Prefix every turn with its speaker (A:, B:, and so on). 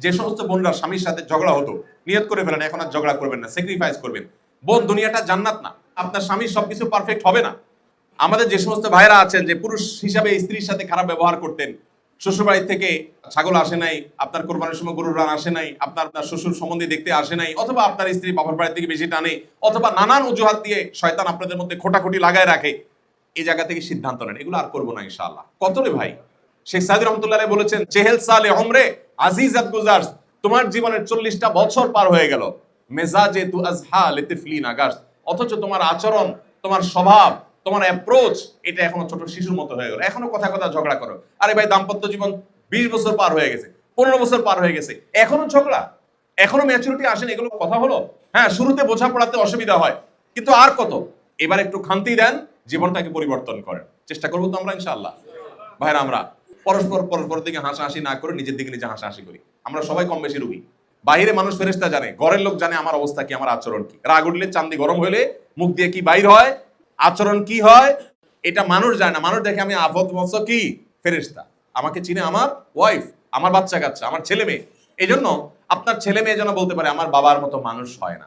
A: যে সমস্ত বোনরা স্বামীর সাথে ঝগড়া হতো, নিয়ত করে ফেলেন এখন আর ঝগড়া করবেন না, স্যাক্রিফাইস করবেন। বোন, দুনিয়াটা জান্নাত না, আপনার স্বামীর সবকিছু পারফেক্ট হবে না। আমাদের যে সমস্ত ভাইরা আছেন যে পুরুষ হিসাবে স্ত্রীর সাথে খারাপ ব্যবহার করতেন, শ্বশুরবাড়ি থেকে ছাগল আসে নাই, আপনার কোরবানির সময় গরুর রান আসে নাই, আপনার শ্বশুর সম্বন্ধে দেখতে আসে নাই, অথবা আপনার স্ত্রী বাবার বাড়ি থেকে বেশি টানে, অথবা নানান অজুহাত দিয়ে শয়তান আপনাদের মধ্যে খোটাখুটি লাগায় রাখে, এই জায়গা থেকে সিদ্ধান্ত নেন এগুলো আর করবো না ইনশাআল্লাহ। কত রে ভাই, শেখ সাদি রহমতুল্লাহ বলেছেন, চেহেল সালে ওমরে আজিজাত গুজারস, তোমার জীবনের 40টা বছর পার হয়ে গেল, মেজাজে তু আজহা লিতিফলিন আগাস, অথচ তোমার আচরণ, তোমার স্বভাব, তোমার অ্যাপ্রোচ এটা এখনো ছোট শিশুর মতো হয়ে গেল, এখনো কথা কথা ঝগড়া করো। আরে ভাই, দাম্পত্য জীবন 20 বছর পার হয়ে গেছে, 15 বছর পার হয়ে গেছে, এখনো ঝগড়া, এখনো ম্যাচুরিটি আসেন, এগুলো কথা হলো? হ্যাঁ, শুরুতে বোঝাপড়াতে অসুবিধা হয়, কিন্তু আর কত, এবার একটু খান্তি দেন, জীবনটাকে পরিবর্তন করেন। চেষ্টা করবো তো আমরা ইনশাআল্লাহ। ভাইরা, আমরা পরস্পর দিকে হাসাহাসি না করে নিজের দিকে নিজে হাসাহাসি করি। আমরা সবাই কম বেশি রুগী। বাইরে মানুষ ফেরেশতা জানে, ঘরের লোক জানে আমার অবস্থা কি, আমার আচরণ কি। রাগ উঠলে, চান্দি গরম হলে মুখ দিয়ে কি বাইর হয়, আচরণ কি হয়, এটা মানুষ জানে না। মানুষ দেখে আমি আফত মৎস কি ফেরেশতা, আমাকে চিনে আমার ওয়াইফ, আমার বাচ্চা কাচ্চা, আমার ছেলে মেয়ে। এই জন্য আপনার ছেলে মেয়ে যেন বলতে পারে আমার বাবার মতো মানুষ হয় না।